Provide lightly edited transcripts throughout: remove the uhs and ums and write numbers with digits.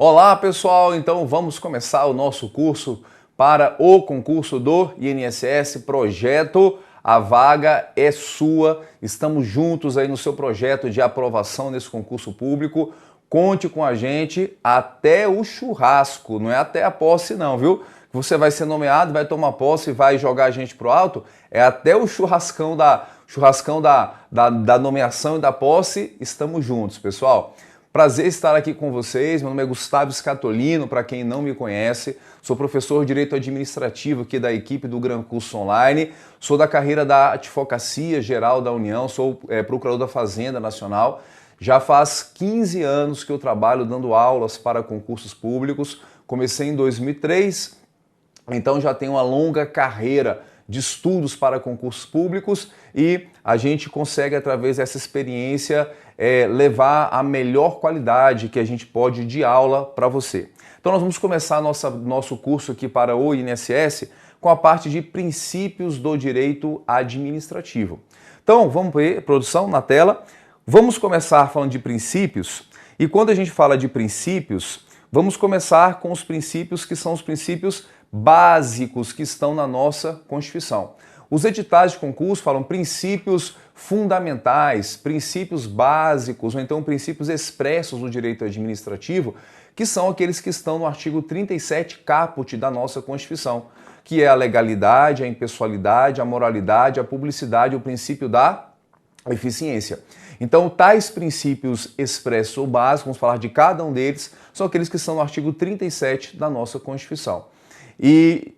Olá pessoal, então vamos começar o nosso curso para o concurso do INSS Projeto. A vaga é sua, estamos juntos aí no seu projeto de aprovação nesse concurso público. Conte com a gente até o churrasco, não é até a posse não, viu? Você vai ser nomeado, vai tomar posse e vai jogar a gente pro alto, é até o churrascão da nomeação e da posse, estamos juntos, pessoal. Prazer estar aqui com vocês, meu nome é Gustavo Scatolino, para quem não me conhece, sou professor de Direito Administrativo aqui da equipe do Gran Curso Online, sou da carreira da Advocacia Geral da União, sou procurador da Fazenda Nacional, já faz 15 anos que eu trabalho dando aulas para concursos públicos, comecei em 2003, então já tenho uma longa carreira de estudos para concursos públicos e a gente consegue, através dessa experiência, levar a melhor qualidade que a gente pode de aula para você. Então nós vamos começar nosso curso aqui para o INSS com a parte de princípios do direito administrativo. Então vamos ver, produção, na tela. Vamos começar falando de princípios e quando a gente fala de princípios, vamos começar com os princípios que são os princípios básicos que estão na nossa Constituição. Os editais de concurso falam princípios fundamentais, princípios básicos ou então princípios expressos do direito administrativo, que são aqueles que estão no artigo 37 caput da nossa Constituição, que é a legalidade, a impessoalidade, a moralidade, a publicidade, o princípio da eficiência. Então, tais princípios expressos ou básicos, vamos falar de cada um deles, são aqueles que estão no artigo 37 da nossa Constituição. E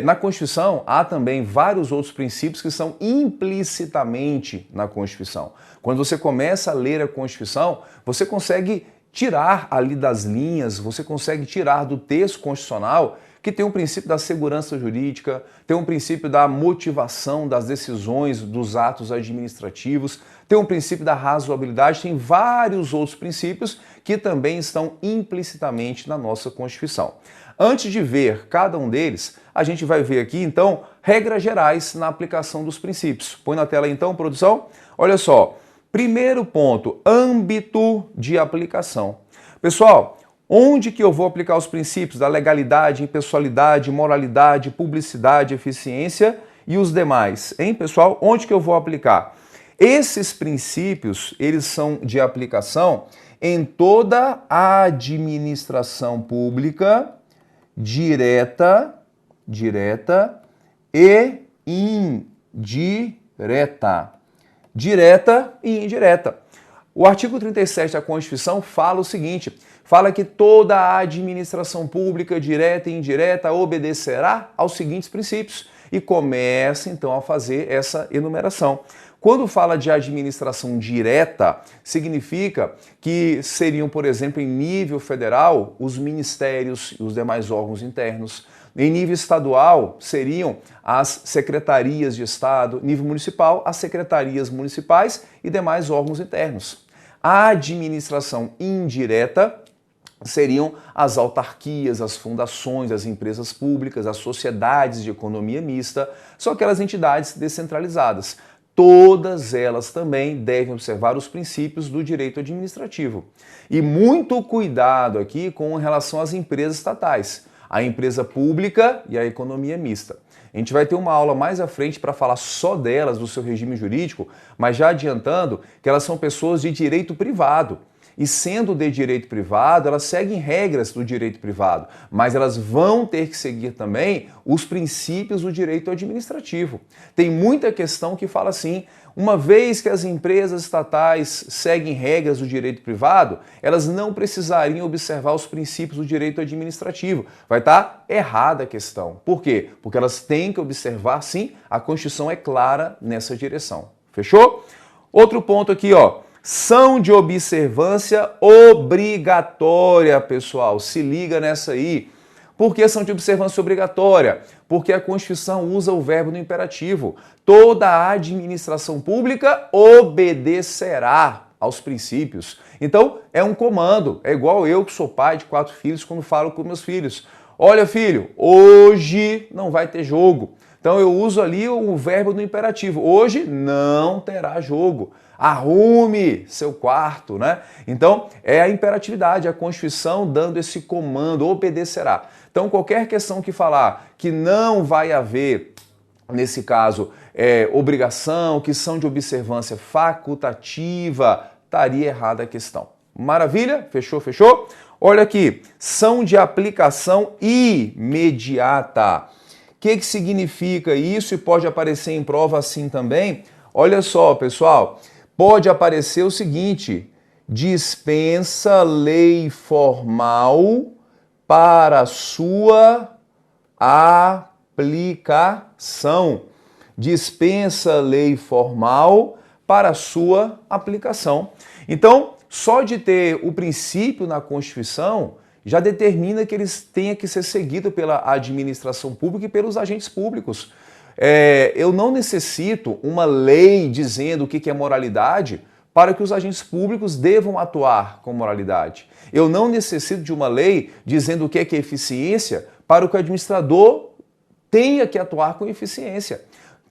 na Constituição há também vários outros princípios que são implicitamente na Constituição. Quando você começa a ler a Constituição, você consegue tirar ali das linhas, você consegue tirar do texto constitucional que tem um princípio da segurança jurídica, tem um princípio da motivação das decisões, dos atos administrativos, tem um princípio da razoabilidade, tem vários outros princípios que também estão implicitamente na nossa Constituição. Antes de ver cada um deles, a gente vai ver aqui, então, regras gerais na aplicação dos princípios. Põe na tela, então, produção. Olha só, primeiro ponto, âmbito de aplicação. Pessoal, onde que eu vou aplicar os princípios da legalidade, impessoalidade, moralidade, publicidade, eficiência e os demais? Hein, pessoal? Onde que eu vou aplicar? Esses princípios, eles são de aplicação em toda a administração pública, direta e indireta. Direta e indireta. O artigo 37 da Constituição fala o seguinte, fala que toda a administração pública, direta e indireta, obedecerá aos seguintes princípios e começa então a fazer essa enumeração. Quando fala de administração direta, significa que seriam, por exemplo, em nível federal, os ministérios e os demais órgãos internos. Em nível estadual, seriam as secretarias de Estado. Nível municipal, as secretarias municipais e demais órgãos internos. A administração indireta seriam as autarquias, as fundações, as empresas públicas, as sociedades de economia mista, são aquelas entidades descentralizadas. Todas elas também devem observar os princípios do direito administrativo. E muito cuidado aqui com relação às empresas estatais, a empresa pública e a economia mista. A gente vai ter uma aula mais à frente para falar só delas, do seu regime jurídico, mas já adiantando que elas são pessoas de direito privado. E sendo de direito privado, elas seguem regras do direito privado, mas elas vão ter que seguir também os princípios do direito administrativo. Tem muita questão que fala assim, uma vez que as empresas estatais seguem regras do direito privado, elas não precisariam observar os princípios do direito administrativo. Vai estar errada a questão. Por quê? Porque elas têm que observar, sim, a Constituição é clara nessa direção. Fechou? Outro ponto aqui, ó. São de observância obrigatória, pessoal. Se liga nessa aí. Por que são de observância obrigatória? Porque a Constituição usa o verbo no imperativo. Toda a administração pública obedecerá aos princípios. Então, é um comando. É igual eu, que sou pai de 4 filhos, quando falo com meus filhos. Olha, filho, hoje não vai ter jogo. Então eu uso ali o verbo no imperativo. Hoje não terá jogo. Arrume seu quarto, né? Então é a imperatividade, a Constituição dando esse comando, obedecerá. Então qualquer questão que falar que não vai haver, nesse caso, obrigação, que são de observância facultativa, estaria errada a questão. Maravilha? Fechou, fechou? Olha aqui, são de aplicação imediata. O que significa isso e pode aparecer em prova assim também? Olha só, pessoal, pode aparecer o seguinte: dispensa lei formal para sua aplicação. Dispensa lei formal para sua aplicação. Então, só de ter o princípio na Constituição já determina que eles tenham que ser seguidos pela administração pública e pelos agentes públicos. Eu não necessito uma lei dizendo o que é moralidade para que os agentes públicos devam atuar com moralidade. Eu não necessito de uma lei dizendo o que é eficiência para que o administrador tenha que atuar com eficiência.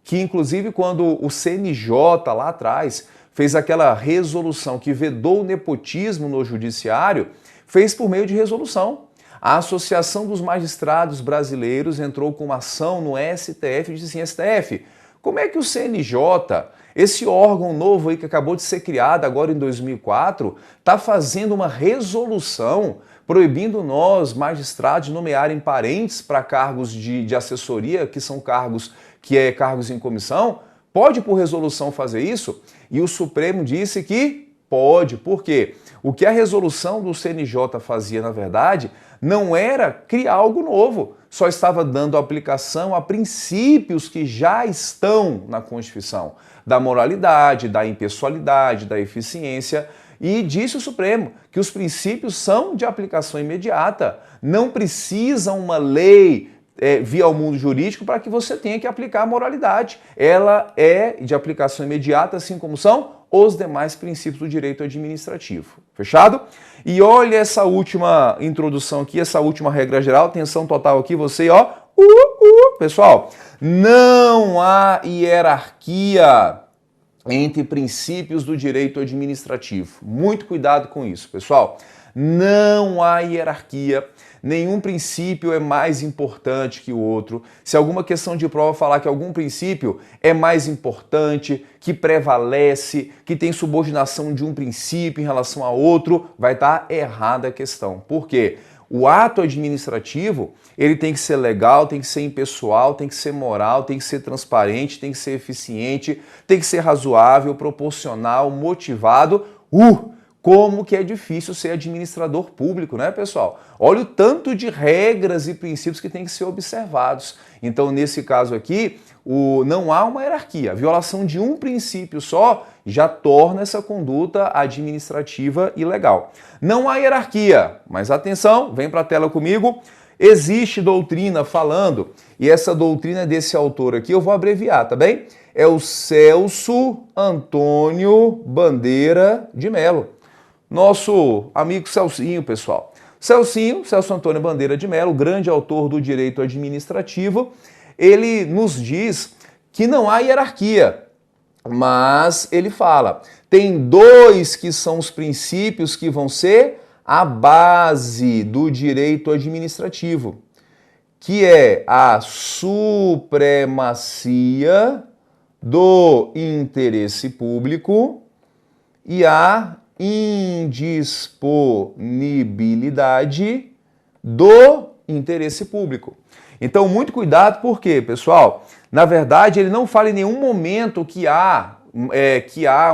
Que, inclusive, quando o CNJ lá atrás fez aquela resolução que vedou o nepotismo no judiciário, fez por meio de resolução. A Associação dos Magistrados Brasileiros entrou com uma ação no STF e disse assim: STF, como é que o CNJ, esse órgão novo aí que acabou de ser criado agora em 2004, está fazendo uma resolução proibindo nós, magistrados, de nomearem parentes para cargos de assessoria, que são cargos em comissão? Pode, por resolução, fazer isso? E o Supremo disse que pode. Por quê? O que a resolução do CNJ fazia, na verdade, não era criar algo novo, só estava dando aplicação a princípios que já estão na Constituição, da moralidade, da impessoalidade, da eficiência. E disse o Supremo que os princípios são de aplicação imediata, não precisa uma lei via o mundo jurídico para que você tenha que aplicar a moralidade. Ela é de aplicação imediata, assim como são os demais princípios do direito administrativo. Fechado? E olha essa última introdução aqui, essa última regra geral, atenção total aqui, você, ó. Pessoal, não há hierarquia entre princípios do direito administrativo. Muito cuidado com isso, pessoal. Não há hierarquia. Nenhum princípio é mais importante que o outro. Se alguma questão de prova falar que algum princípio é mais importante, que prevalece, que tem subordinação de um princípio em relação a outro, vai estar errada a questão. Por quê? O ato administrativo, ele tem que ser legal, tem que ser impessoal, tem que ser moral, tem que ser transparente, tem que ser eficiente, tem que ser razoável, proporcional, motivado. Como que é difícil ser administrador público, né, pessoal? Olha o tanto de regras e princípios que tem que ser observados. Então, nesse caso aqui, não há uma hierarquia. A violação de um princípio só já torna essa conduta administrativa ilegal. Não há hierarquia, mas atenção, vem para a tela comigo. Existe doutrina falando, e essa doutrina é desse autor aqui, eu vou abreviar, tá bem? É o Celso Antônio Bandeira de Mello. Nosso amigo Celcinho, pessoal. Celso Antônio Bandeira de Mello, grande autor do direito administrativo, ele nos diz que não há hierarquia, mas ele fala, tem dois que são os princípios que vão ser a base do direito administrativo, que é a supremacia do interesse público e a indisponibilidade do interesse público. Então, muito cuidado, porque, pessoal, na verdade, ele não fala em nenhum momento que há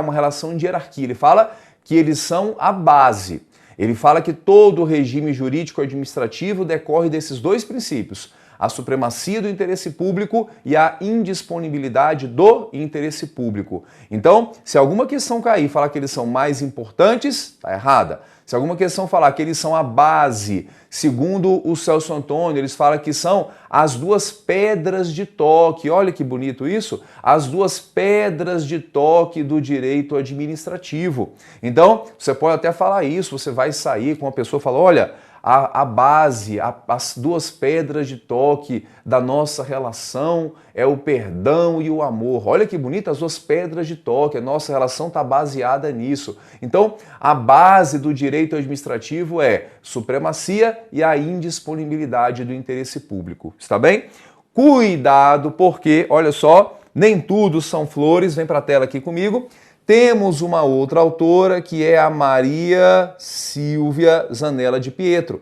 uma relação de hierarquia. Ele fala que eles são a base. Ele fala que todo o regime jurídico administrativo decorre desses dois princípios: a supremacia do interesse público e a indisponibilidade do interesse público. Então, se alguma questão cair e falar que eles são mais importantes, está errada. Se alguma questão falar que eles são a base, segundo o Celso Antônio, eles falam que são as duas pedras de toque. Olha que bonito isso, as duas pedras de toque do direito administrativo. Então, você pode até falar isso, você vai sair com uma pessoa e falar, olha, a base, as duas pedras de toque da nossa relação é o perdão e o amor. Olha que bonito, as duas pedras de toque, a nossa relação está baseada nisso. Então, a base do direito administrativo é supremacia e a indisponibilidade do interesse público. Está bem? Cuidado, porque, olha só, nem tudo são flores. Vem para a tela aqui comigo. Temos uma outra autora que é a Maria Silvia Zanella de Pietro.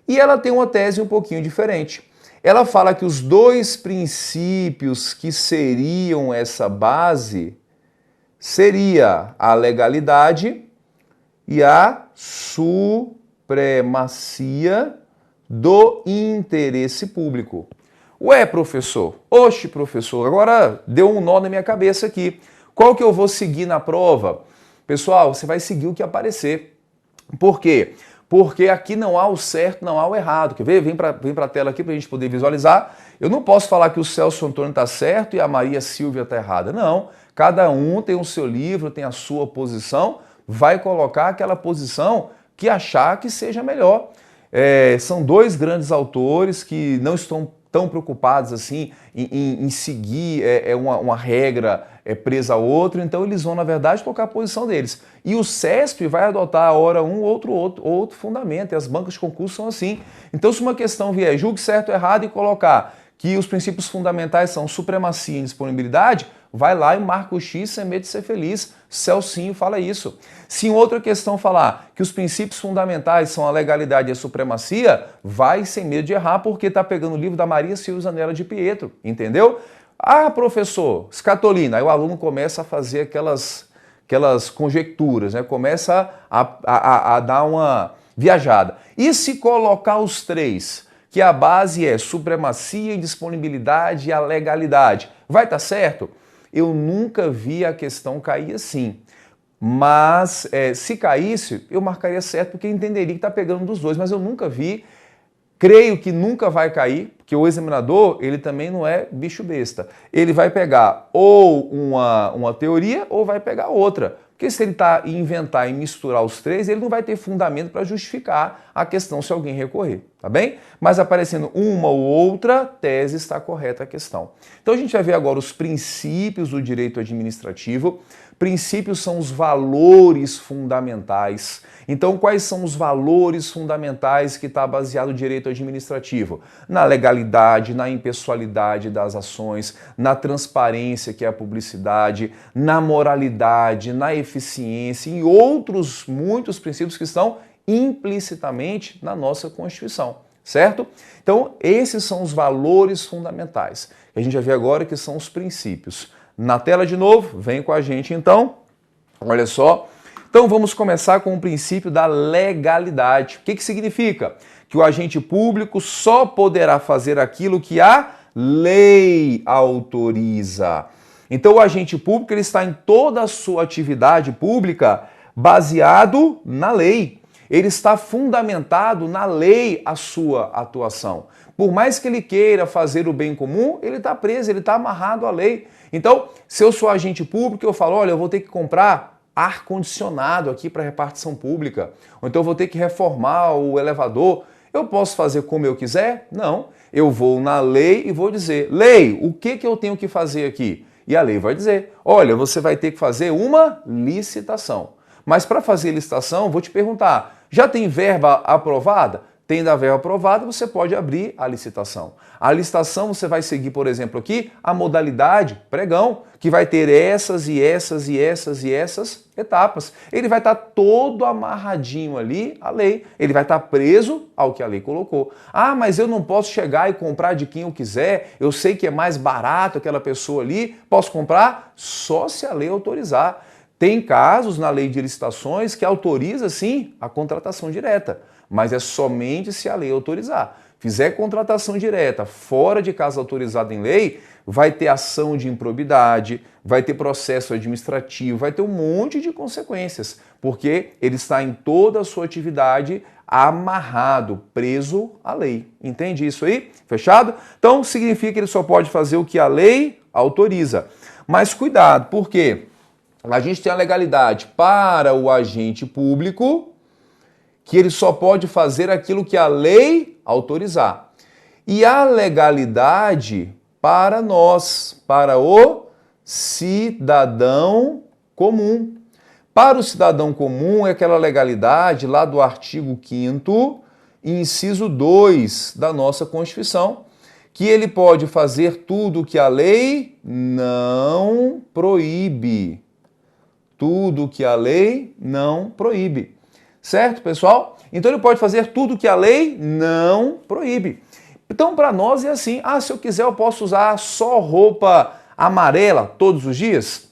E ela tem uma tese um pouquinho diferente. Ela fala que os dois princípios que seriam essa base seria a legalidade e a supremacia do interesse público. Ué, professor? Oxe, professor, agora deu um nó na minha cabeça aqui. Qual que eu vou seguir na prova? Pessoal, você vai seguir o que aparecer. Por quê? Porque aqui não há o certo, não há o errado. Quer ver? Vem para a tela aqui para a gente poder visualizar. Eu não posso falar que o Celso Antônio está certo e a Maria Silvia está errada. Não. Cada um tem o seu livro, tem a sua posição, vai colocar aquela posição que achar que seja melhor. São dois grandes autores que não estão tão preocupados assim em seguir uma regra presa a outra, então eles vão, na verdade, colocar a posição deles. E o CESP vai adotar a hora um, outro fundamento, e as bancas de concurso são assim. Então, se uma questão vier, julgue certo ou errado e colocar que os princípios fundamentais são supremacia e disponibilidade, vai lá e marca o X sem medo de ser feliz. Celcinho fala isso. Se em outra questão falar que os princípios fundamentais são a legalidade e a supremacia, vai sem medo de errar, porque está pegando o livro da Maria Silvia Zanella de Pietro, entendeu? Ah, professor, Scatolino, aí o aluno começa a fazer aquelas conjecturas, né? Começa a dar uma viajada. E se colocar os três, que a base é supremacia, indisponibilidade e a legalidade, vai estar certo? Eu nunca vi a questão cair assim. Mas se caísse, eu marcaria certo, porque eu entenderia que está pegando dos dois, mas eu nunca vi. Creio que nunca vai cair, porque o examinador, ele também não é bicho besta. Ele vai pegar ou uma teoria ou vai pegar outra. Porque se ele inventar e misturar os três, ele não vai ter fundamento para justificar a questão se alguém recorrer, tá bem? Mas aparecendo uma ou outra, tese está correta a questão. Então a gente vai ver agora os princípios do direito administrativo. Princípios são os valores fundamentais. Então, quais são os valores fundamentais que está baseado o direito administrativo? Na legalidade, na impessoalidade das ações, na transparência, que é a publicidade, na moralidade, na eficiência e outros muitos princípios que estão implicitamente na nossa Constituição, certo? Então, esses são os valores fundamentais. A gente vai ver agora que são os princípios. Na tela de novo, vem com a gente então, olha só. Então vamos começar com o princípio da legalidade. O que significa? Que o agente público só poderá fazer aquilo que a lei autoriza. Então o agente público ele está em toda a sua atividade pública baseado na lei. Ele está fundamentado na lei a sua atuação. Por mais que ele queira fazer o bem comum, ele está preso, ele está amarrado à lei. Então, se eu sou agente público, eu falo, olha, eu vou ter que comprar ar-condicionado aqui para repartição pública, ou então eu vou ter que reformar o elevador. Eu posso fazer como eu quiser? Não. Eu vou na lei e vou dizer, lei, o que eu tenho que fazer aqui? E a lei vai dizer, olha, você vai ter que fazer uma licitação. Mas para fazer licitação, vou te perguntar, já tem verba aprovada? Tendo a verba aprovada, você pode abrir a licitação. A licitação você vai seguir, por exemplo, aqui a modalidade pregão, que vai ter essas e essas e essas e essas etapas. Ele vai estar todo amarradinho ali à lei. Ele vai estar preso ao que a lei colocou. Ah, mas eu não posso chegar e comprar de quem eu quiser. Eu sei que é mais barato aquela pessoa ali. Posso comprar? Só se a lei autorizar. Tem casos na lei de licitações que autoriza, sim, a contratação direta, mas é somente se a lei autorizar. Fizer contratação direta fora de caso autorizado em lei, vai ter ação de improbidade, vai ter processo administrativo, vai ter um monte de consequências, porque ele está em toda a sua atividade amarrado, preso à lei. Entende isso aí? Fechado? Então, significa que ele só pode fazer o que a lei autoriza. Mas cuidado, por quê? A gente tem a legalidade para o agente público que ele só pode fazer aquilo que a lei autorizar. E a legalidade para nós, para o cidadão comum. Para o cidadão comum é aquela legalidade lá do artigo 5º, inciso 2 da nossa Constituição, que ele pode fazer tudo o que a lei não proíbe. Tudo o que a lei não proíbe. Certo, pessoal? Então ele pode fazer tudo o que a lei não proíbe. Então para nós é assim, se eu quiser eu posso usar só roupa amarela todos os dias?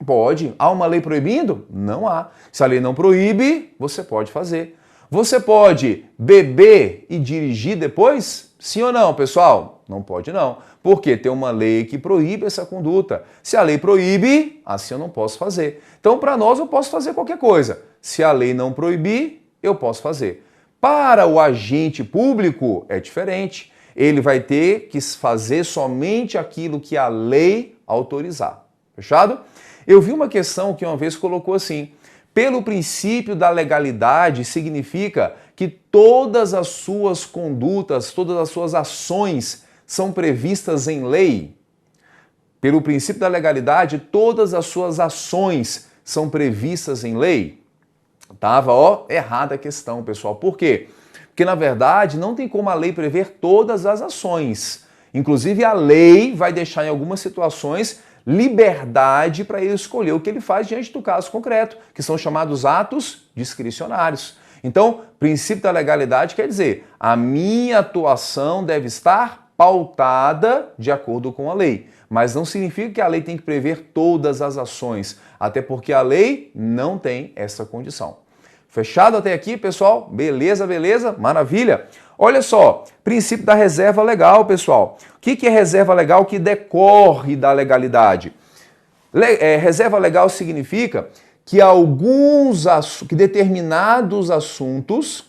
Pode. Há uma lei proibindo? Não há. Se a lei não proíbe, você pode fazer. Você pode beber e dirigir depois? Sim ou não, pessoal? Não pode não. Porque tem uma lei que proíbe essa conduta. Se a lei proíbe, assim eu não posso fazer. Então, para nós, eu posso fazer qualquer coisa. Se a lei não proibir, eu posso fazer. Para o agente público, é diferente. Ele vai ter que fazer somente aquilo que a lei autorizar. Fechado? Eu vi uma questão que uma vez colocou assim: pelo princípio da legalidade, significa que todas as suas condutas, todas as suas ações são previstas em lei? Pelo princípio da legalidade, todas as suas ações são previstas em lei? Tava, errada a questão, pessoal. Por quê? Porque, na verdade, não tem como a lei prever todas as ações. Inclusive, a lei vai deixar em algumas situações liberdade para ele escolher o que ele faz diante do caso concreto, que são chamados atos discricionários. Então, princípio da legalidade quer dizer, a minha atuação deve estar pautada de acordo com a lei, mas não significa que a lei tem que prever todas as ações, até porque a lei não tem essa condição. Fechado até aqui, pessoal? Beleza, beleza? Maravilha! Olha só, princípio da reserva legal, pessoal. O que é reserva legal que decorre da legalidade? Reserva legal significa que que determinados assuntos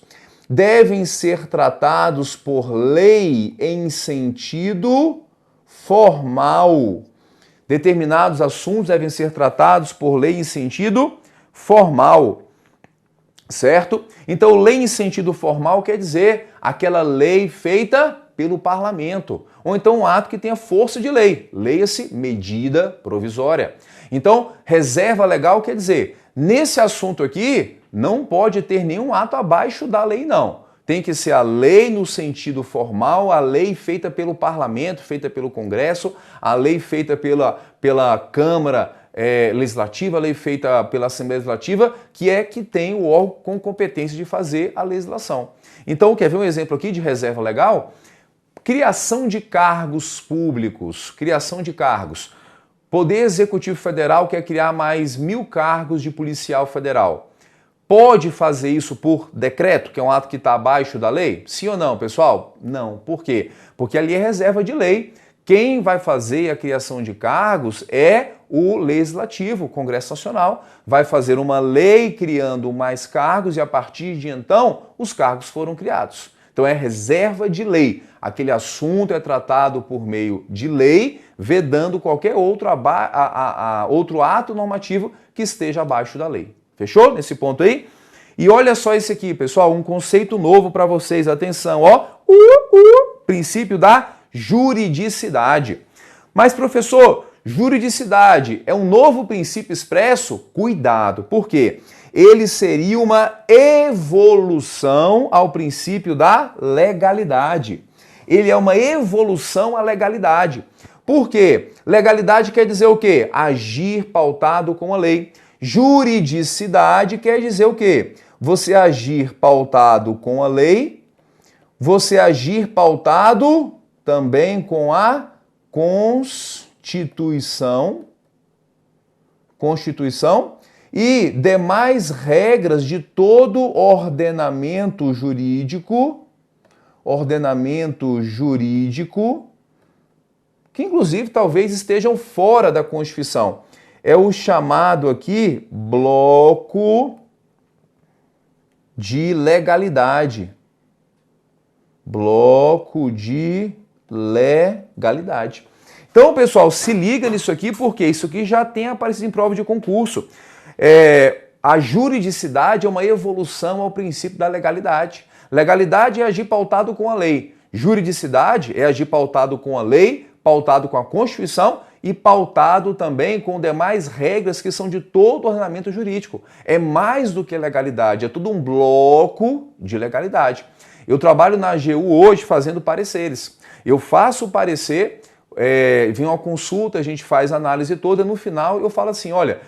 devem ser tratados por lei em sentido formal. Determinados assuntos devem ser tratados por lei em sentido formal. Certo? Então, lei em sentido formal quer dizer aquela lei feita pelo parlamento, ou então um ato que tenha força de lei, leia-se medida provisória. Então, reserva legal quer dizer, nesse assunto aqui, não pode ter nenhum ato abaixo da lei, não. Tem que ser a lei no sentido formal, a lei feita pelo parlamento, feita pelo Congresso, a lei feita pela Câmara legislativa, a lei feita pela Assembleia Legislativa, que tem o órgão com competência de fazer a legislação. Então, quer ver um exemplo aqui de reserva legal? Criação de cargos públicos, criação de cargos. Poder Executivo Federal quer criar mais 1000 cargos de policial federal. Pode fazer isso por decreto, que é um ato que está abaixo da lei? Sim ou não, pessoal? Não. Por quê? Porque ali é reserva de lei. Quem vai fazer a criação de cargos é o Legislativo, o Congresso Nacional. Vai fazer uma lei criando mais cargos e a partir de então os cargos foram criados. Então é reserva de lei. Aquele assunto é tratado por meio de lei, vedando qualquer outro ato normativo que esteja abaixo da lei. Fechou nesse ponto aí? E olha só esse aqui, pessoal, um conceito novo para vocês. Atenção, princípio da juridicidade. Mas, professor, juridicidade é um novo princípio expresso? Cuidado, por quê? Ele seria uma evolução ao princípio da legalidade. Ele é uma evolução à legalidade. Por quê? Legalidade quer dizer o quê? Agir pautado com a lei. Juridicidade quer dizer o quê? Você agir pautado com a lei, você agir pautado também com a Constituição e demais regras de todo ordenamento jurídico, que inclusive talvez estejam fora da Constituição. É o chamado aqui bloco de legalidade. Bloco de legalidade. Então, pessoal, se liga nisso aqui, porque isso aqui já tem aparecido em prova de concurso. A juridicidade é uma evolução ao princípio da legalidade. Legalidade é agir pautado com a lei. Juridicidade é agir pautado com a lei, pautado com a Constituição e pautado também com demais regras que são de todo o ordenamento jurídico. É mais do que legalidade, é tudo um bloco de legalidade. Eu trabalho na AGU hoje fazendo pareceres. Eu faço o parecer, vem uma consulta, a gente faz a análise toda, no final eu falo assim, olha,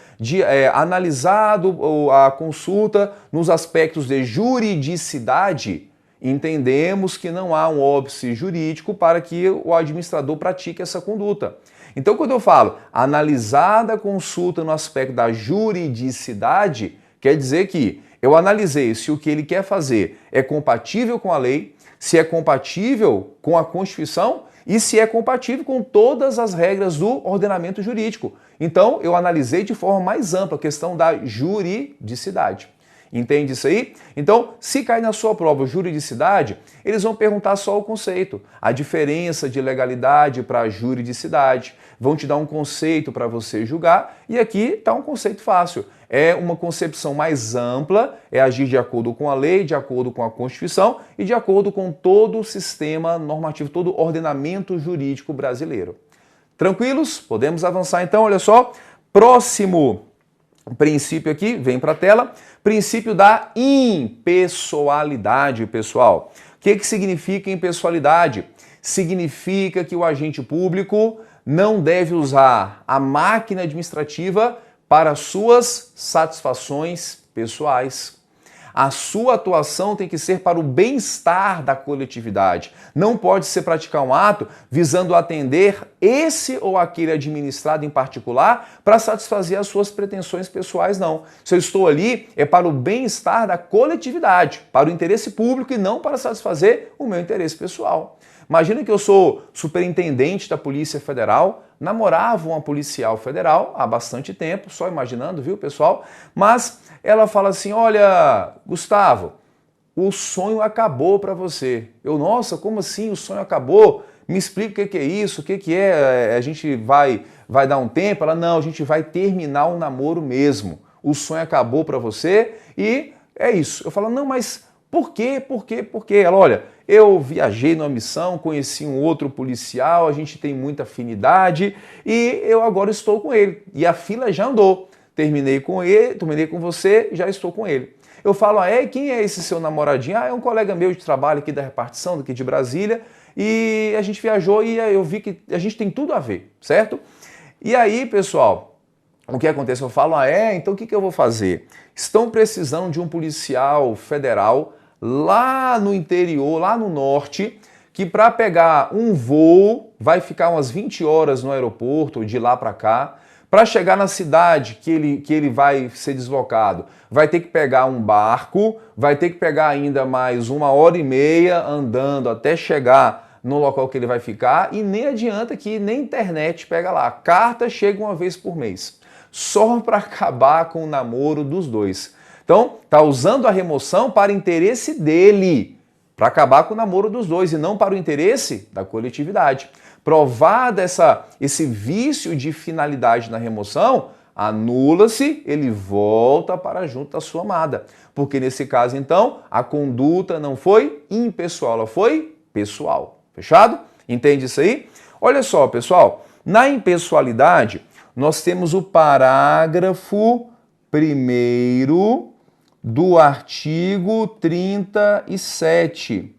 analisado a consulta nos aspectos de juridicidade, entendemos que não há um óbice jurídico para que o administrador pratique essa conduta. Então, quando eu falo analisada a consulta no aspecto da juridicidade, quer dizer que eu analisei se o que ele quer fazer é compatível com a lei, se é compatível com a Constituição e se é compatível com todas as regras do ordenamento jurídico. Então, eu analisei de forma mais ampla a questão da juridicidade. Entende isso aí? Então, se cair na sua prova juridicidade, eles vão perguntar só o conceito, a diferença de legalidade para juridicidade, vão te dar um conceito para você julgar, e aqui está um conceito fácil. É uma concepção mais ampla, é agir de acordo com a lei, de acordo com a Constituição e de acordo com todo o sistema normativo, todo o ordenamento jurídico brasileiro. Tranquilos? Podemos avançar então, olha só. Próximo princípio aqui, vem para a tela, princípio da impessoalidade, pessoal. O que significa impessoalidade? Significa que o agente público não deve usar a máquina administrativa para suas satisfações pessoais. A sua atuação tem que ser para o bem-estar da coletividade. Não pode ser praticar um ato visando atender esse ou aquele administrado em particular para satisfazer as suas pretensões pessoais, não. Se eu estou ali, é para o bem-estar da coletividade, para o interesse público e não para satisfazer o meu interesse pessoal. Imagina que eu sou superintendente da Polícia Federal, namorava uma policial federal há bastante tempo, só imaginando, viu, pessoal? Mas ela fala assim, olha, Gustavo, o sonho acabou para você. Eu, nossa, como assim o sonho acabou? Me explica o que é isso, o que é, a gente vai dar um tempo? Ela, não, a gente vai terminar o namoro mesmo. O sonho acabou para você e é isso. Eu falo, não, mas por quê? Por quê? Por quê? Ela, olha, eu viajei numa missão, conheci um outro policial, a gente tem muita afinidade e eu agora estou com ele. E a fila já andou. Terminei com ele, terminei com você, já estou com ele. Eu falo, quem é esse seu namoradinho? É um colega meu de trabalho aqui da repartição, daqui de Brasília, e a gente viajou e eu vi que a gente tem tudo a ver, certo? E aí, pessoal, o que acontece? Eu falo, então o que eu vou fazer? Estão precisando de um policial federal lá no interior, lá no norte, que para pegar um voo vai ficar umas 20 horas no aeroporto, de lá para cá. Para chegar na cidade que ele vai ser deslocado, vai ter que pegar um barco, vai ter que pegar ainda mais 1h30 andando até chegar no local que ele vai ficar e nem adianta que nem internet pega lá. Carta chega uma vez por mês, só para acabar com o namoro dos dois. Então, está usando a remoção para interesse dele, para acabar com o namoro dos dois e não para o interesse da coletividade. Provado esse vício de finalidade na remoção, anula-se, ele volta para junto da sua amada. Porque nesse caso, então, a conduta não foi impessoal, ela foi pessoal. Fechado? Entende isso aí? Olha só, pessoal, na impessoalidade, nós temos o parágrafo 1º do artigo 37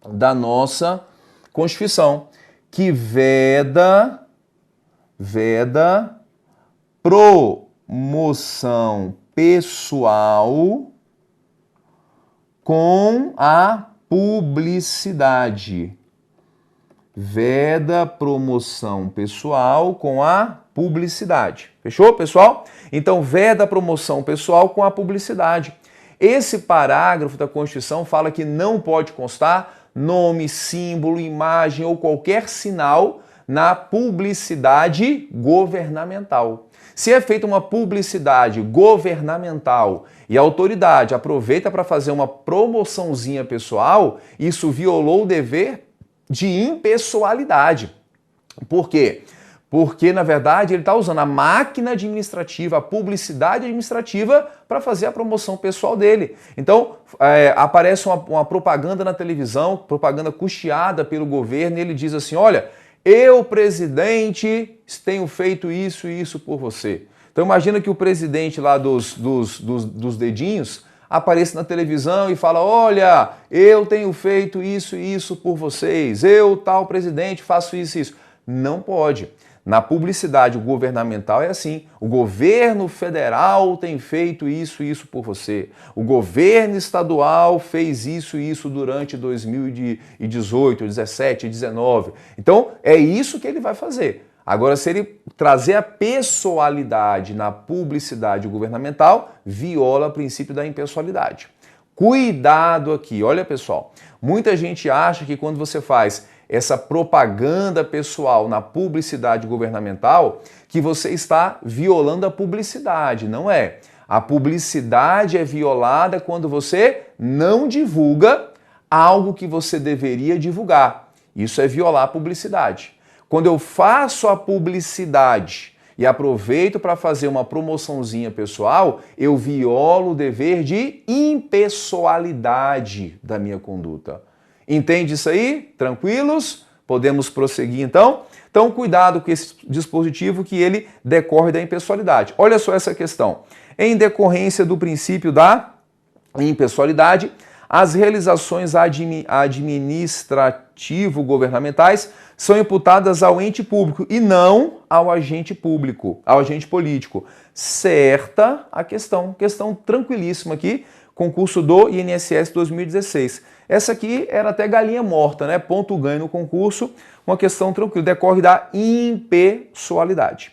da nossa Constituição, que veda promoção pessoal com a publicidade. Veda promoção pessoal com a publicidade. Fechou, pessoal? Então, veda promoção pessoal com a publicidade. Esse parágrafo da Constituição fala que não pode constar nome, símbolo, imagem ou qualquer sinal na publicidade governamental. Se é feita uma publicidade governamental e a autoridade aproveita para fazer uma promoçãozinha pessoal, isso violou o dever de impessoalidade. Por quê? Porque, na verdade, ele está usando a máquina administrativa, a publicidade administrativa para fazer a promoção pessoal dele. Então, aparece uma propaganda na televisão, propaganda custeada pelo governo, e ele diz assim, olha, eu, presidente, tenho feito isso e isso por você. Então, imagina que o presidente lá dos dedinhos apareça na televisão e fala, olha, eu tenho feito isso e isso por vocês, eu, tal presidente, faço isso e isso. Não pode. Na publicidade governamental é assim, o governo federal tem feito isso e isso por você, o governo estadual fez isso e isso durante 2018, 17, 19. Então é isso que ele vai fazer. Agora, se ele trazer a pessoalidade na publicidade governamental, viola o princípio da impessoalidade. Cuidado aqui, olha pessoal, muita gente acha que quando você faz essa propaganda pessoal na publicidade governamental, que você está violando a publicidade. Não é. A publicidade é violada quando você não divulga algo que você deveria divulgar. Isso é violar a publicidade. Quando eu faço a publicidade e aproveito para fazer uma promoçãozinha pessoal, eu violo o dever de impessoalidade da minha conduta. Entende isso aí? Tranquilos? Podemos prosseguir então? Então, cuidado com esse dispositivo que ele decorre da impessoalidade. Olha só essa questão. Em decorrência do princípio da impessoalidade, as realizações administrativo-governamentais são imputadas ao ente público e não ao agente público, ao agente político. Certa a questão tranquilíssima aqui, concurso do INSS 2016. Essa aqui era até galinha morta, né? Ponto ganho no concurso, uma questão tranquila, decorre da impessoalidade.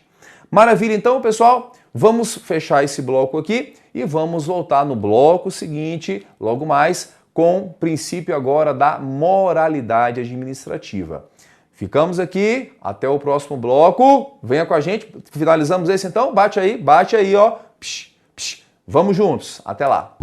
Maravilha, então, pessoal, vamos fechar esse bloco aqui e vamos voltar no bloco seguinte, logo mais, com o princípio agora da moralidade administrativa. Ficamos aqui, até o próximo bloco, venha com a gente, finalizamos esse então, bate aí, ó, psh, psh. Vamos juntos, até lá.